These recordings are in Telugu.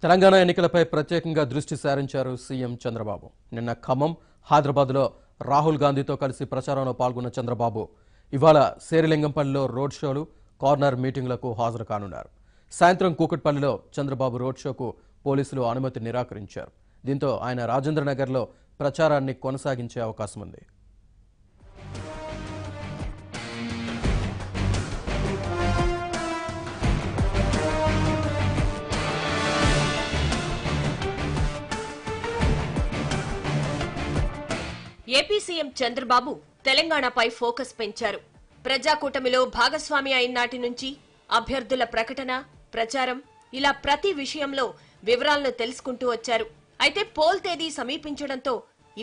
తెలంగాణ ఎన్నికలపై ప్రత్యేకంగా దృష్టి సారించారు సీఎం చంద్రబాబు. నిన్న ఖమ్మం, హైదరాబాద్లో రాహుల్ గాంధీతో కలిసి ప్రచారంలో పాల్గొన్న చంద్రబాబు ఇవాళ శేరిలింగంపల్లిలో రోడ్ షోలు, కార్నర్ మీటింగ్లకు హాజరు కానున్నారు. సాయంత్రం కూకట్పల్లిలో చంద్రబాబు రోడ్ షోకు పోలీసులు అనుమతి నిరాకరించారు. దీంతో ఆయన రాజేంద్రనగర్లో ప్రచారాన్ని కొనసాగించే అవకాశం ఉంది. ఏపీ సీఎం చంద్రబాబు తెలంగాణపై ఫోకస్ పెంచారు. ప్రజాకూటమిలో భాగస్వామి అయిన నాటి నుంచి అభ్యర్థుల ప్రకటన, ప్రచారం ఇలా ప్రతి విషయంలో వివరాలను తెలుసుకుంటూ వచ్చారు. అయితే పోల్ తేదీ సమీపించడంతో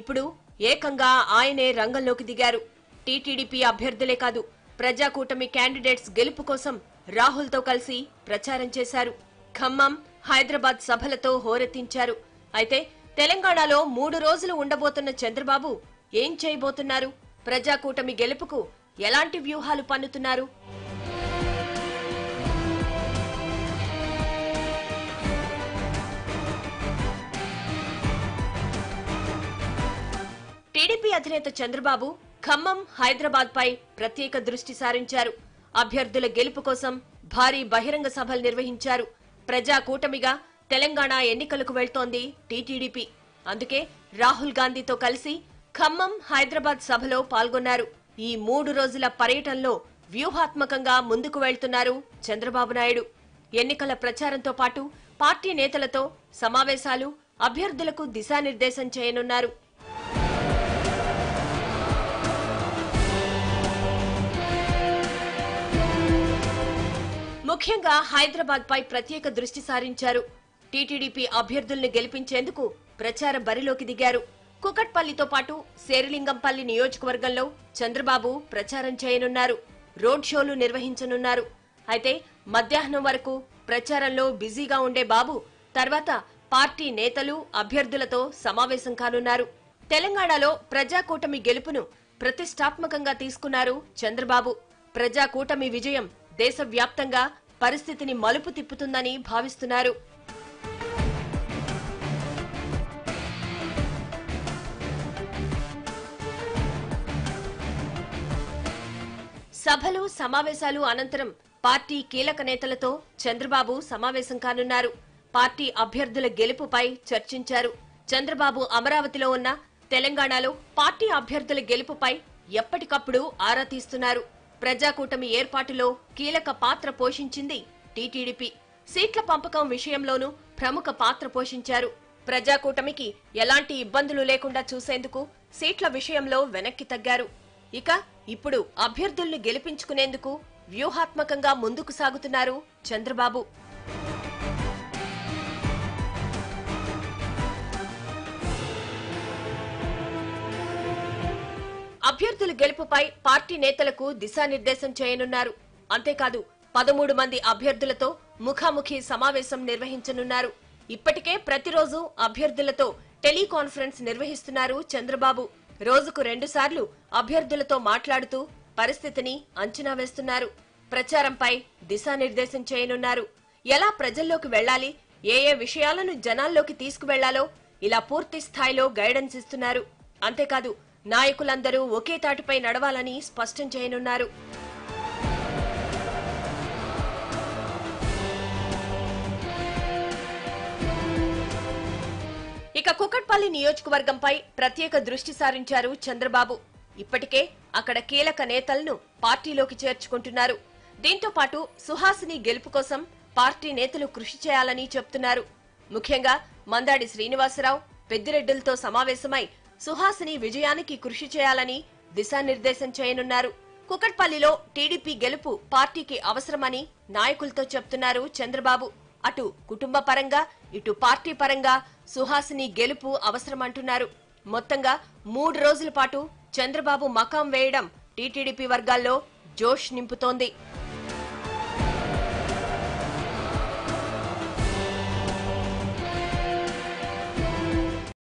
ఇప్పుడు ఏకంగా ఆయనే రంగంలోకి దిగారు. టీటీడీపీ అభ్యర్థులే కాదు, ప్రజాకూటమి క్యాండిడేట్స్ గెలుపు కోసం రాహుల్తో కలిసి ప్రచారం చేశారు. ఖమ్మం, హైదరాబాద్ సభలతో హోరెత్తించారు. అయితే తెలంగాణలో 3 రోజులు ఉండబోతున్న చంద్రబాబు ఏం చేయబోతున్నారు? ప్రజాకూటమి గెలుపుకు ఎలాంటి వ్యూహాలు పన్నుతున్నారు? టీడీపీ అధినేత చంద్రబాబు ఖమ్మం, హైదరాబాద్ పై ప్రత్యేక దృష్టి సారించారు. అభ్యర్థుల గెలుపు కోసం భారీ బహిరంగ సభలు నిర్వహించారు. ప్రజాకూటమిగా తెలంగాణ ఎన్నికలకు వెళ్తోంది టీటీడీపీ. అందుకే రాహుల్ గాంధీతో కలిసి ఖమ్మం, హైదరాబాద్ సభలో పాల్గొన్నారు. ఈ 3 రోజుల పర్యటనలో వ్యూహాత్మకంగా ముందుకు వెళ్తున్నారు చంద్రబాబు నాయుడు. ఎన్నికల ప్రచారంతో పాటు పార్టీ నేతలతో సమావేశాలు, అభ్యర్థులకు దిశానిర్దేశం చేయనున్నారు. ముఖ్యంగా హైదరాబాద్ పై ప్రత్యేక దృష్టి సారించారు. టీటీడీపీ అభ్యర్థుల్ని గెలిపించేందుకు ప్రచార బరిలోకి దిగారు. కుకట్పల్లితో పాటు శేరిలింగంపల్లి నియోజకవర్గంలో చంద్రబాబు ప్రచారం చేయనున్నారు. రోడ్ షోలు నిర్వహించనున్నారు. అయితే మధ్యాహ్నం వరకు ప్రచారంలో బిజీగా ఉండే బాబు తర్వాత పార్టీ నేతలు, అభ్యర్థులతో సమావేశం కానున్నారు. తెలంగాణలో ప్రజాకూటమి గెలుపును ప్రతిష్టాత్మకంగా తీసుకున్నారు చంద్రబాబు. ప్రజాకూటమి విజయం దేశవ్యాప్తంగా పరిస్థితిని మలుపు తిప్పుతుందని భావిస్తున్నారు. సభలు, సమావేశాలు అనంతరం పార్టీ కీలక నేతలతో చంద్రబాబు సమావేశం కానున్నారు. పార్టీ అభ్యర్థుల గెలుపుపై చర్చించారు. చంద్రబాబు అమరావతిలో ఉన్న తెలంగాణలో పార్టీ అభ్యర్థుల గెలుపుపై ఎప్పటికప్పుడు ఆరా తీస్తున్నారు. ప్రజాకూటమి ఏర్పాటులో కీలక పాత్ర పోషించింది టీటీడీపీ. సీట్ల పంపకం విషయంలోనూ ప్రముఖ పాత్ర పోషించారు. ప్రజాకూటమికి ఎలాంటి ఇబ్బందులు లేకుండా చూసేందుకు సీట్ల విషయంలో వెనక్కి తగ్గారు. ఇక ఇప్పుడు అభ్యర్థుల్ని గెలిపించుకునేందుకు వ్యూహాత్మకంగా ముందుకు సాగుతున్నారు చంద్రబాబు. అభ్యర్థుల గెలుపుపై పార్టీ నేతలకు దిశానిర్దేశం చేయనున్నారు. అంతేకాదు 13 మంది అభ్యర్థులతో ముఖాముఖి సమావేశం నిర్వహించనున్నారు. ఇప్పటికే ప్రతిరోజు అభ్యర్థులతో టెలికాన్ఫరెన్స్ నిర్వహిస్తున్నారు చంద్రబాబు. రోజుకు 2 సార్లు అభ్యర్థులతో మాట్లాడుతూ పరిస్థితిని అంచనా వేస్తున్నారు. ప్రచారంపై దిశానిర్దేశం చేయనున్నారు. ఎలా ప్రజల్లోకి వెళ్లాలి, ఏ విషయాలను జనాల్లోకి తీసుకువెళ్లాలో ఇలా పూర్తి స్థాయిలో గైడెన్స్ ఇస్తున్నారు. అంతేకాదు నాయకులందరూ ఒకే తాటిపై నడవాలని స్పష్టం చేయనున్నారు. ఇక కుకట్పల్లి నియోజకవర్గంపై ప్రత్యేక దృష్టి సారించారు చంద్రబాబు. ఇప్పటికే అక్కడ కీలక నేతలను పార్టీలోకి చేర్చుకుంటున్నారు. దీంతో పాటు సుహాసిని గెలుపు కోసం పార్టీ నేతలు కృషి చేయాలని చెప్తున్నారు. ముఖ్యంగా మందాడి శ్రీనివాసరావు, పెద్దిరెడ్డిలతో సమావేశమై సుహాసిని విజయానికి కృషి చేయాలని దిశానిర్దేశం చేయనున్నారు. కుకట్పల్లిలో టీడీపీ గెలుపు పార్టీకి అవసరమని నాయకులతో చెప్తున్నారు చంద్రబాబు. అటు కుటుంబ పరంగా, ఇటు పార్టీ పరంగా సుహాసిని గెలుపు అవసరమంటున్నారు. మొత్తంగా 3 రోజుల పాటు చంద్రబాబు మకాం వేయడం టీటీడీపీ వర్గాల్లో జోష్ నింపుతోంది.